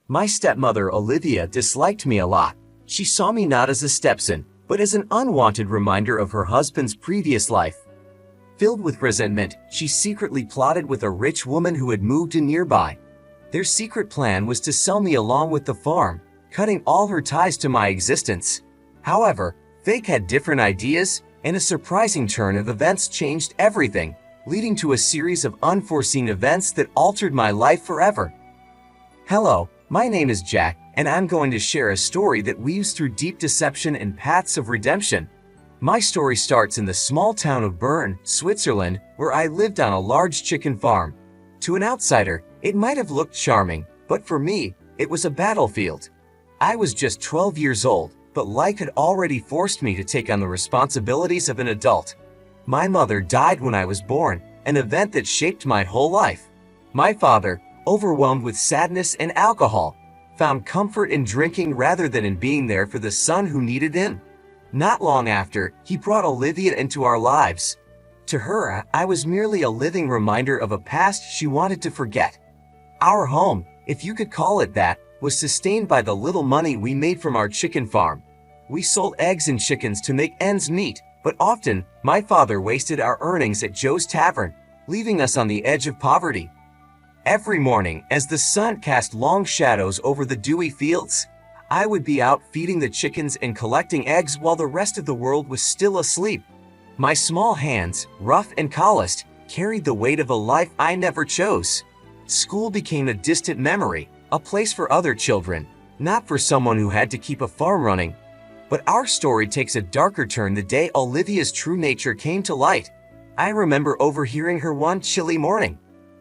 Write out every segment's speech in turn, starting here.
My stepmother Olivia disliked me a lot. She saw me not as a stepson, but as an unwanted reminder of her husband's previous life. Filled with resentment, she secretly plotted with a rich woman who had moved in nearby. Their secret plan was to sell me along with the farm, cutting all her ties to my existence. However, fate had different ideas, and a surprising turn of events changed everything, leading to a series of unforeseen events that altered my life forever. Hello, my name is Jack, and I'm going to share a story that weaves through deep deception and paths of redemption. My story starts in the small town of Bern, Switzerland, where I lived on a large chicken farm. To an outsider, it might have looked charming, but for me, it was a battlefield. I was just 12 years old, but life had already forced me to take on the responsibilities of an adult. My mother died when I was born, an event that shaped my whole life. My father, overwhelmed with sadness and alcohol, found comfort in drinking rather than in being there for the son who needed him. Not long after, he brought Olivia into our lives. To her, I was merely a living reminder of a past she wanted to forget. Our home, if you could call it that, was sustained by the little money we made from our chicken farm. We sold eggs and chickens to make ends meet, but often, my father wasted our earnings at Joe's Tavern, leaving us on the edge of poverty. Every morning, as the sun cast long shadows over the dewy fields, I would be out feeding the chickens and collecting eggs while the rest of the world was still asleep. My small hands, rough and calloused, carried the weight of a life I never chose. School became a distant memory, a place for other children, not for someone who had to keep a farm running. But our story takes a darker turn the day Olivia's true nature came to light. I remember overhearing her one chilly morning.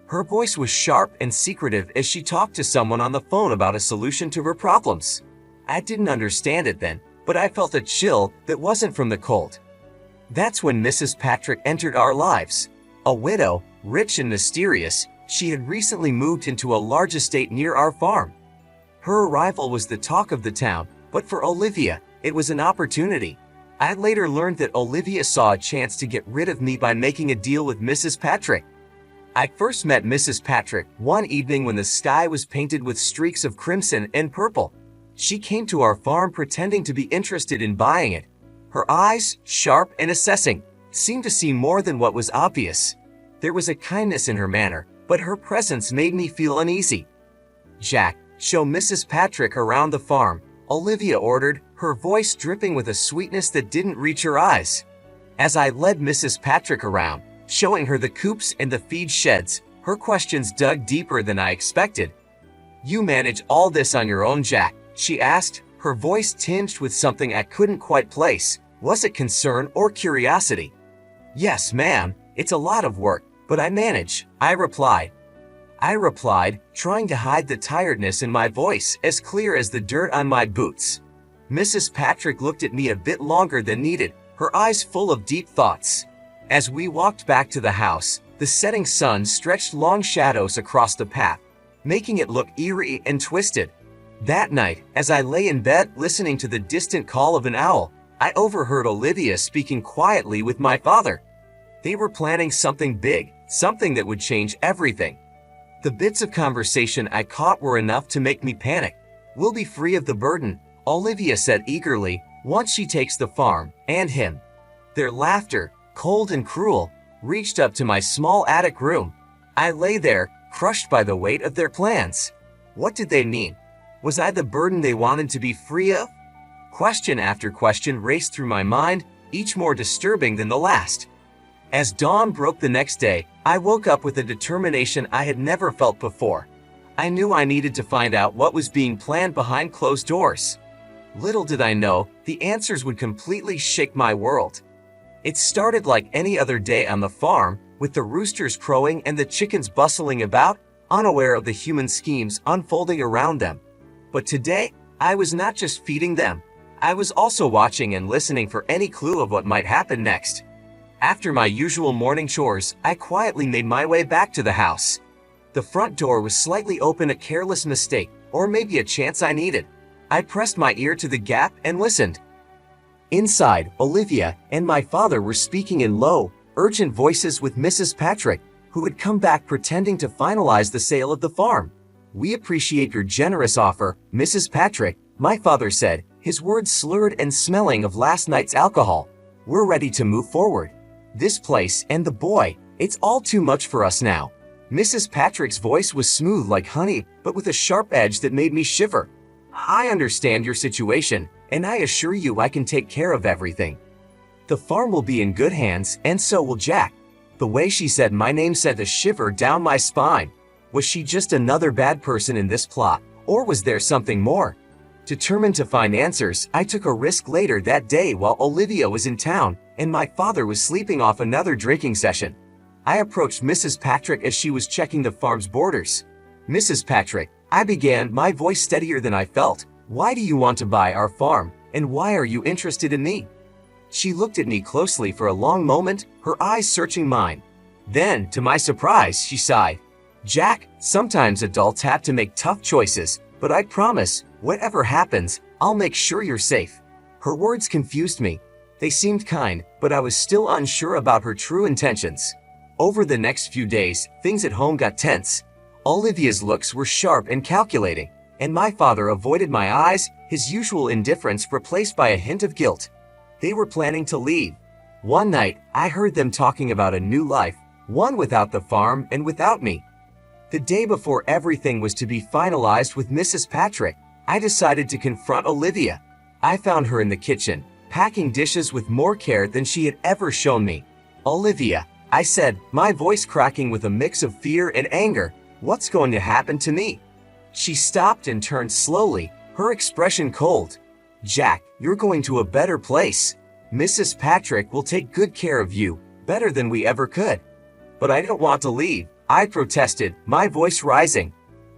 Her voice was sharp and secretive as she talked to someone on the phone about a solution to her problems. I didn't understand it then, but I felt a chill that wasn't from the cold. That's when Mrs. Patrick entered our lives. A widow, rich and mysterious, she had recently moved into a large estate near our farm. Her arrival was the talk of the town, but for Olivia, it was an opportunity. I later learned that Olivia saw a chance to get rid of me by making a deal with Mrs. Patrick. I first met Mrs. Patrick one evening when the sky was painted with streaks of crimson and purple. She came to our farm pretending to be interested in buying it. Her eyes, sharp and assessing, seemed to see more than what was obvious. There was a kindness in her manner, but her presence made me feel uneasy. "Jack, show Mrs. Patrick around the farm," Olivia ordered, her voice dripping with a sweetness that didn't reach her eyes. As I led Mrs. Patrick around, showing her the coops and the feed sheds, her questions dug deeper than I expected. "You manage all this on your own, Jack?" she asked, her voice tinged with something I couldn't quite place. Was it concern or curiosity? "Yes, ma'am, it's a lot of work, but I manage," I replied, trying to hide the tiredness in my voice as clear as the dirt on my boots. Mrs. Patrick looked at me a bit longer than needed, her eyes full of deep thoughts. As we walked back to the house, the setting sun stretched long shadows across the path, making it look eerie and twisted. That night, as I lay in bed listening to the distant call of an owl, I overheard Olivia speaking quietly with my father. They were planning something big, something that would change everything. The bits of conversation I caught were enough to make me panic. "We'll be free of the burden," Olivia said eagerly, "once she takes the farm, and him." Their laughter, cold and cruel, reached up to my small attic room. I lay there, crushed by the weight of their plans. What did they mean? Was I the burden they wanted to be free of? Question after question raced through my mind, each more disturbing than the last. As dawn broke the next day, I woke up with a determination I had never felt before. I knew I needed to find out what was being planned behind closed doors. Little did I know, the answers would completely shake my world. It started like any other day on the farm, with the roosters crowing and the chickens bustling about, unaware of the human schemes unfolding around them. But today, I was not just feeding them. I was also watching and listening for any clue of what might happen next. After my usual morning chores, I quietly made my way back to the house. The front door was slightly open, a careless mistake, or maybe a chance I needed. I pressed my ear to the gap and listened. Inside, Olivia and my father were speaking in low, urgent voices with Mrs. Patrick, who had come back pretending to finalize the sale of the farm. "We appreciate your generous offer, Mrs. Patrick," my father said, his words slurred and smelling of last night's alcohol. "We're ready to move forward. This place and the boy, it's all too much for us now." Mrs. Patrick's voice was smooth like honey, but with a sharp edge that made me shiver. "I understand your situation, and I assure you I can take care of everything. The farm will be in good hands, and so will Jack." The way she said my name sent a shiver down my spine. Was she just another bad person in this plot, or was there something more? Determined to find answers, I took a risk later that day while Olivia was in town and my father was sleeping off another drinking session. I approached Mrs. Patrick as she was checking the farm's borders. "Mrs. Patrick," I began, my voice steadier than I felt, "why do you want to buy our farm, and why are you interested in me?" She looked at me closely for a long moment, her eyes searching mine. Then, to my surprise, she sighed. "Jack, sometimes adults have to make tough choices, but I promise, whatever happens, I'll make sure you're safe." Her words confused me. They seemed kind, but I was still unsure about her true intentions. Over the next few days, things at home got tense. Olivia's looks were sharp and calculating, and my father avoided my eyes, his usual indifference replaced by a hint of guilt. They were planning to leave. One night, I heard them talking about a new life, one without the farm and without me. The day before everything was to be finalized with Mrs. Patrick, I decided to confront Olivia. I found her in the kitchen, packing dishes with more care than she had ever shown me. "Olivia," I said, my voice cracking with a mix of fear and anger, "what's going to happen to me?" She stopped and turned slowly, her expression cold. "Jack, you're going to a better place. Mrs. Patrick will take good care of you, better than we ever could." "But I don't want to leave," I protested, my voice rising.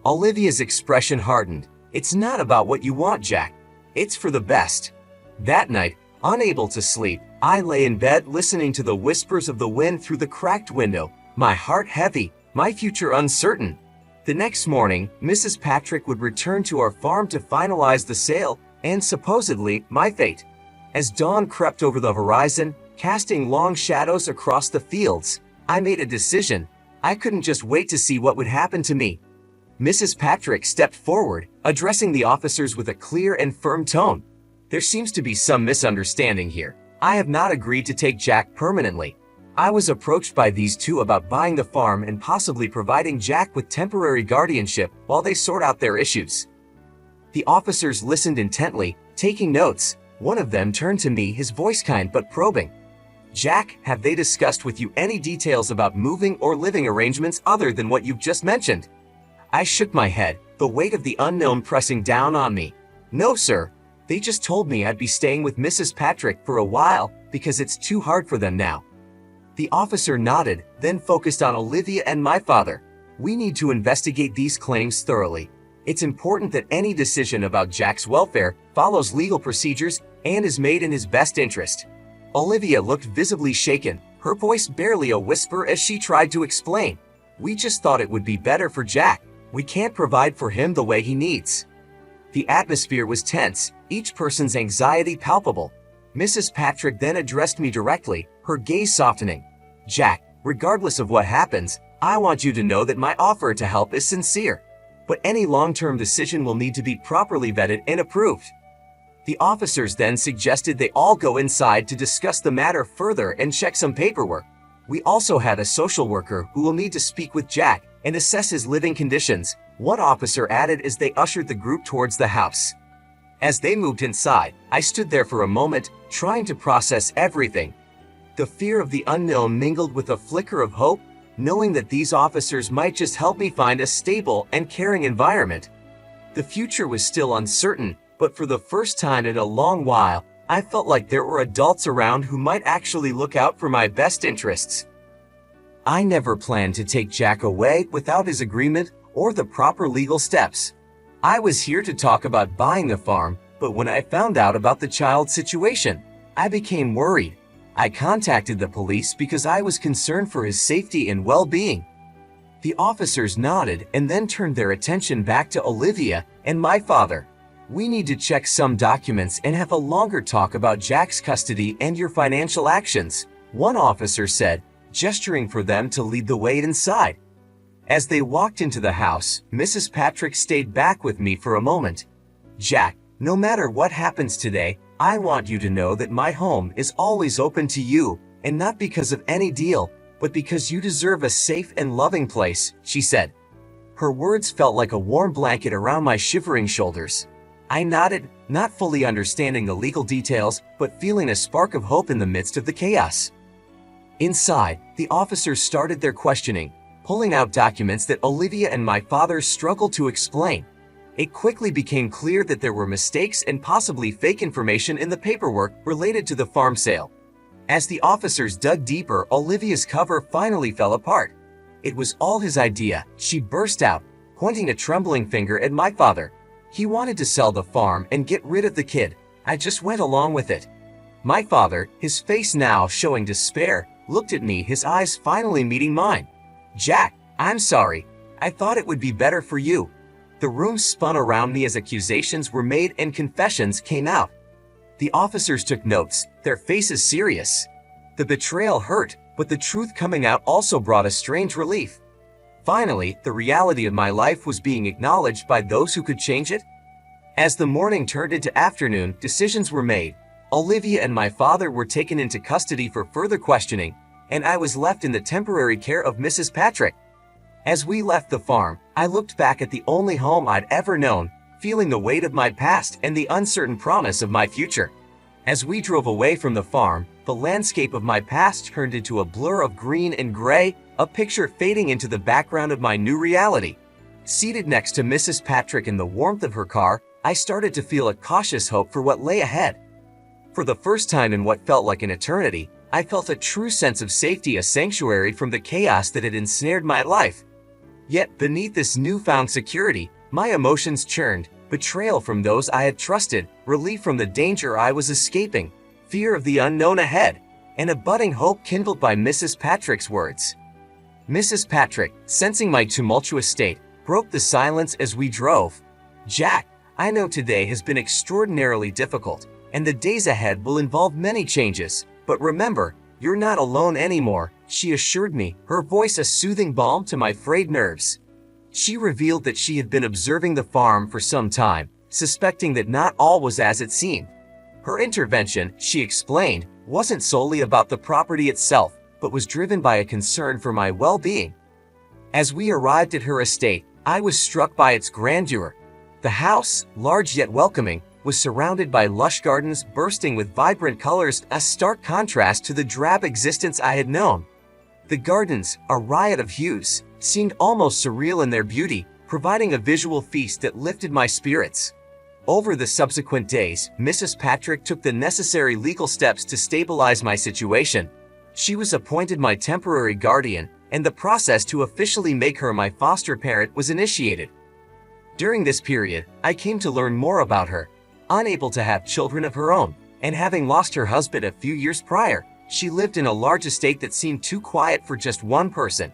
Olivia's expression hardened. "It's not about what you want, Jack. It's for the best." That night, unable to sleep, I lay in bed listening to the whispers of the wind through the cracked window, my heart heavy, my future uncertain. The next morning, Mrs. Patrick would return to our farm to finalize the sale and supposedly my fate. As dawn crept over the horizon, casting long shadows across the fields, I made a decision. I couldn't just wait to see what would happen to me. Mrs. Patrick stepped forward, addressing the officers with a clear and firm tone. "There seems to be some misunderstanding here. I have not agreed to take Jack permanently. I was approached by these two about buying the farm and possibly providing Jack with temporary guardianship while they sort out their issues." The officers listened intently, taking notes. One of them turned to me, his voice kind but probing. "Jack, have they discussed with you any details about moving or living arrangements other than what you've just mentioned?" I shook my head, the weight of the unknown pressing down on me. "No, sir. They just told me I'd be staying with Mrs. Patrick for a while because it's too hard for them now." The officer nodded, then focused on Olivia and my father. "We need to investigate these claims thoroughly. It's important that any decision about Jack's welfare follows legal procedures and is made in his best interest." Olivia looked visibly shaken, her voice barely a whisper as she tried to explain. "We just thought it would be better for Jack. We can't provide for him the way he needs." The atmosphere was tense, each person's anxiety palpable. Mrs. Patrick then addressed me directly, her gaze softening. "Jack, regardless of what happens, I want you to know that my offer to help is sincere. But any long-term decision will need to be properly vetted and approved." The officers then suggested they all go inside to discuss the matter further and check some paperwork. We also had a social worker who will need to speak with Jack and assess his living conditions, one officer added as they ushered the group towards the house. As they moved inside, I stood there for a moment, trying to process everything. The fear of the unknown mingled with a flicker of hope, knowing that these officers might just help me find a stable and caring environment. The future was still uncertain, but for the first time in a long while, I felt like there were adults around who might actually look out for my best interests. I never planned to take Jack away without his agreement or the proper legal steps. I was here to talk about buying the farm, but when I found out about the child's situation, I became worried. I contacted the police because I was concerned for his safety and well-being. The officers nodded and then turned their attention back to Olivia and my father. "We need to check some documents and have a longer talk about Jack's custody and your financial actions," one officer said, gesturing for them to lead the way inside. As they walked into the house, Mrs. Patrick stayed back with me for a moment. "Jack, no matter what happens today, I want you to know that my home is always open to you, and not because of any deal, but because you deserve a safe and loving place," she said. Her words felt like a warm blanket around my shivering shoulders. I nodded, not fully understanding the legal details, but feeling a spark of hope in the midst of the chaos. Inside, the officers started their questioning, pulling out documents that Olivia and my father struggled to explain. It quickly became clear that there were mistakes and possibly fake information in the paperwork related to the farm sale. As the officers dug deeper, Olivia's cover finally fell apart. "It was all his idea," she burst out, pointing a trembling finger at my father. "He wanted to sell the farm and get rid of the kid. I just went along with it." My father, his face now showing despair, looked at me, his eyes finally meeting mine. "Jack, I'm sorry. I thought it would be better for you." The room spun around me as accusations were made and confessions came out. The officers took notes, their faces serious. The betrayal hurt, but the truth coming out also brought a strange relief. Finally, the reality of my life was being acknowledged by those who could change it. As the morning turned into afternoon, decisions were made. Olivia and my father were taken into custody for further questioning, and I was left in the temporary care of Mrs. Patrick. As we left the farm, I looked back at the only home I'd ever known, feeling the weight of my past and the uncertain promise of my future. As we drove away from the farm, the landscape of my past turned into a blur of green and gray, a picture fading into the background of my new reality. Seated next to Mrs. Patrick in the warmth of her car, I started to feel a cautious hope for what lay ahead. For the first time in what felt like an eternity, I felt a true sense of safety, a sanctuary from the chaos that had ensnared my life. Yet beneath this newfound security, my emotions churned, betrayal from those I had trusted, relief from the danger I was escaping, fear of the unknown ahead, and a budding hope kindled by Mrs. Patrick's words. Mrs. Patrick, sensing my tumultuous state, broke the silence as we drove. "Jack, I know today has been extraordinarily difficult, and the days ahead will involve many changes, but remember, you're not alone anymore," she assured me, her voice a soothing balm to my frayed nerves. She revealed that she had been observing the farm for some time, suspecting that not all was as it seemed. Her intervention, she explained, wasn't solely about the property itself, but was driven by a concern for my well-being. As we arrived at her estate, I was struck by its grandeur. The house, large yet welcoming, was surrounded by lush gardens bursting with vibrant colors, a stark contrast to the drab existence I had known. The gardens, a riot of hues, seemed almost surreal in their beauty, providing a visual feast that lifted my spirits. Over the subsequent days, Mrs. Patrick took the necessary legal steps to stabilize my situation. She was appointed my temporary guardian, and the process to officially make her my foster parent was initiated. During this period, I came to learn more about her. Unable to have children of her own, and having lost her husband a few years prior, she lived in a large estate that seemed too quiet for just one person.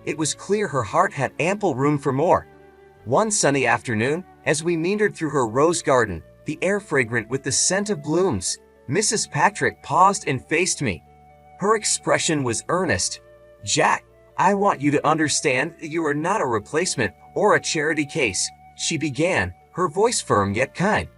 It was clear her heart had ample room for more. One sunny afternoon, as we meandered through her rose garden, the air fragrant with the scent of blooms, Mrs. Patrick paused and faced me. Her expression was earnest. "Jack, I want you to understand that you are not a replacement or a charity case," she began, her voice firm yet kind.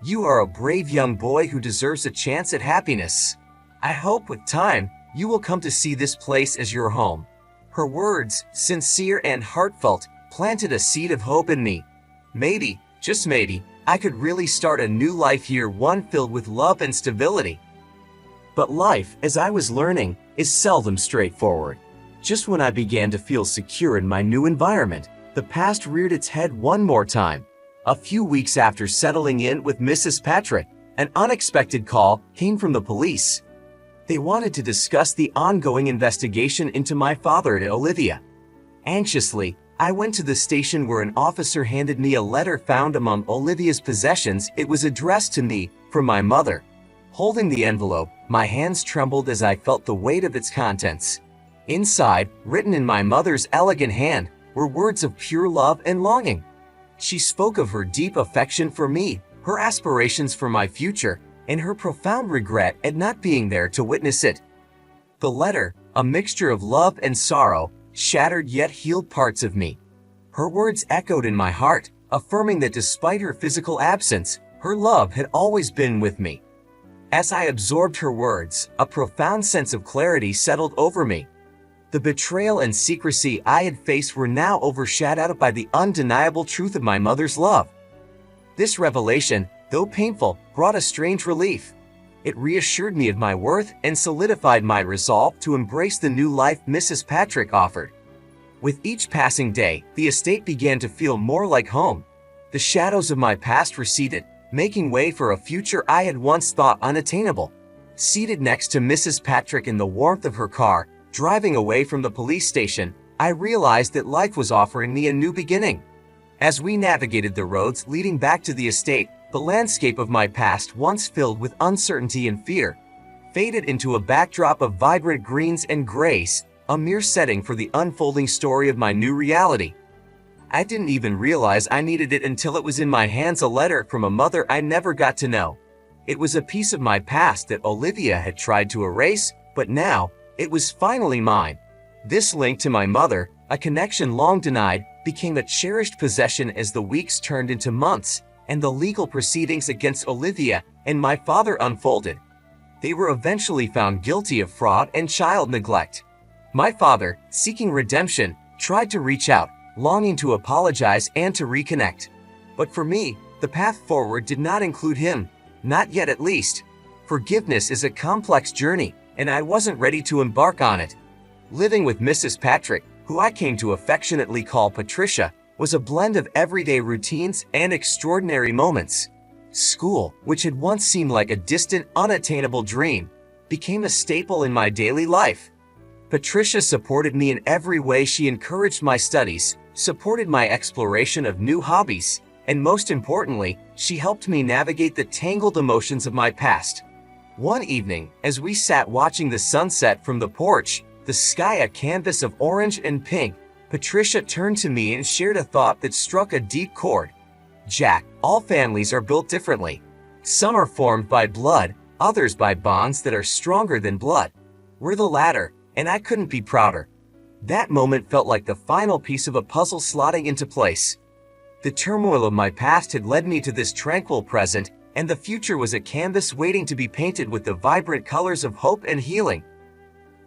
"You are a brave young boy who deserves a chance at happiness. I hope with time, you will come to see this place as your home." Her words, sincere and heartfelt, planted a seed of hope in me. Maybe, just maybe, I could really start a new life here, one filled with love and stability. But life, as I was learning, is seldom straightforward. Just when I began to feel secure in my new environment, the past reared its head one more time. A few weeks after settling in with Mrs. Patrick, an unexpected call came from the police. They wanted to discuss the ongoing investigation into my father and Olivia. Anxiously, I went to the station where an officer handed me a letter found among Olivia's possessions. It was addressed to me from my mother. Holding the envelope, my hands trembled as I felt the weight of its contents. Inside, written in my mother's elegant hand, were words of pure love and longing. She spoke of her deep affection for me, her aspirations for my future, and her profound regret at not being there to witness it. The letter, a mixture of love and sorrow, shattered yet healed parts of me. Her words echoed in my heart, affirming that despite her physical absence, her love had always been with me. As I absorbed her words, a profound sense of clarity settled over me. The betrayal and secrecy I had faced were now overshadowed by the undeniable truth of my mother's love. This revelation, though painful, brought a strange relief. It reassured me of my worth and solidified my resolve to embrace the new life Mrs. Patrick offered. With each passing day, the estate began to feel more like home. The shadows of my past receded, making way for a future I had once thought unattainable. Seated next to Mrs. Patrick in the warmth of her car, driving away from the police station, I realized that life was offering me a new beginning. As we navigated the roads leading back to the estate, the landscape of my past, once filled with uncertainty and fear, faded into a backdrop of vibrant greens and grays, a mere setting for the unfolding story of my new reality. I didn't even realize I needed it until it was in my hands, a letter from a mother I never got to know. It was a piece of my past that Olivia had tried to erase, but now, it was finally mine. This link to my mother, a connection long denied, became a cherished possession as the weeks turned into months, and the legal proceedings against Olivia and my father unfolded. They were eventually found guilty of fraud and child neglect. My father, seeking redemption, tried to reach out, longing to apologize and to reconnect. But for me, the path forward did not include him, not yet at least. Forgiveness is a complex journey, and I wasn't ready to embark on it. Living with Mrs. Patrick, who I came to affectionately call Patricia, was a blend of everyday routines and extraordinary moments. School, which had once seemed like a distant, unattainable dream, became a staple in my daily life. Patricia supported me in every way. She encouraged my studies, supported my exploration of new hobbies, and most importantly, she helped me navigate the tangled emotions of my past. One evening, as we sat watching the sunset from the porch, the sky a canvas of orange and pink, Patricia turned to me and shared a thought that struck a deep chord. "Jack, all families are built differently. Some are formed by blood, others by bonds that are stronger than blood. We're the latter, and I couldn't be prouder." That moment felt like the final piece of a puzzle slotting into place. The turmoil of my past had led me to this tranquil present, and the future was a canvas waiting to be painted with the vibrant colors of hope and healing.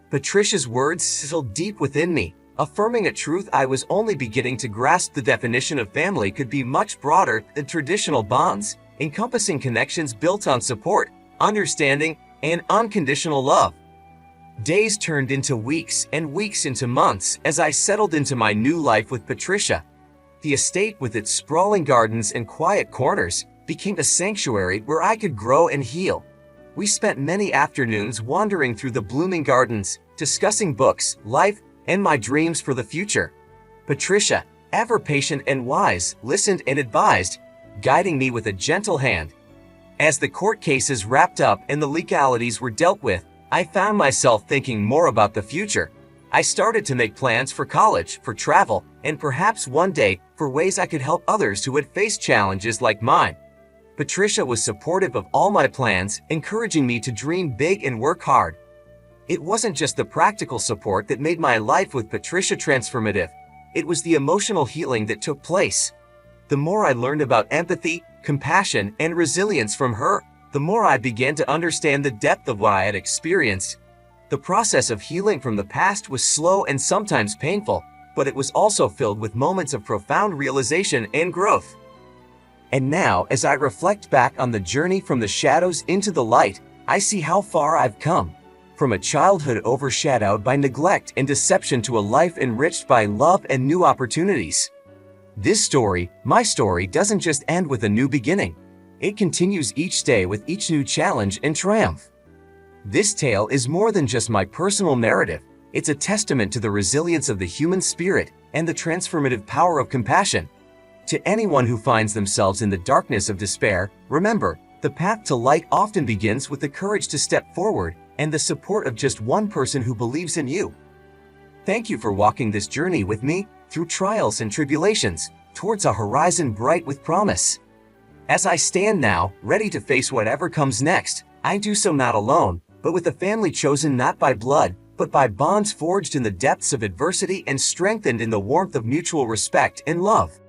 Patricia's words sizzled deep within me, affirming a truth I was only beginning to grasp. The definition of family could be much broader than traditional bonds, encompassing connections built on support, understanding, and unconditional love. Days turned into weeks and weeks into months as I settled into my new life with Patricia. The estate, with its sprawling gardens and quiet corners, became a sanctuary where I could grow and heal. We spent many afternoons wandering through the blooming gardens, discussing books, life, and my dreams for the future. Patricia, ever patient and wise, listened and advised, guiding me with a gentle hand. As the court cases wrapped up and the legalities were dealt with, I found myself thinking more about the future. I started to make plans for college, for travel, and perhaps one day, for ways I could help others who had faced challenges like mine. Patricia was supportive of all my plans, encouraging me to dream big and work hard. It wasn't just the practical support that made my life with Patricia transformative. It was the emotional healing that took place. The more I learned about empathy, compassion, and resilience from her, the more I began to understand the depth of what I had experienced. The process of healing from the past was slow and sometimes painful, but it was also filled with moments of profound realization and growth. And now, as I reflect back on the journey from the shadows into the light, I see how far I've come. From a childhood overshadowed by neglect and deception to a life enriched by love and new opportunities. This story, my story, doesn't just end with a new beginning. It continues each day with each new challenge and triumph. This tale is more than just my personal narrative. It's a testament to the resilience of the human spirit and the transformative power of compassion. To anyone who finds themselves in the darkness of despair, remember, the path to light often begins with the courage to step forward and the support of just one person who believes in you. Thank you for walking this journey with me through trials and tribulations, towards a horizon bright with promise. As I stand now, ready to face whatever comes next, I do so not alone, but with a family chosen not by blood, but by bonds forged in the depths of adversity and strengthened in the warmth of mutual respect and love.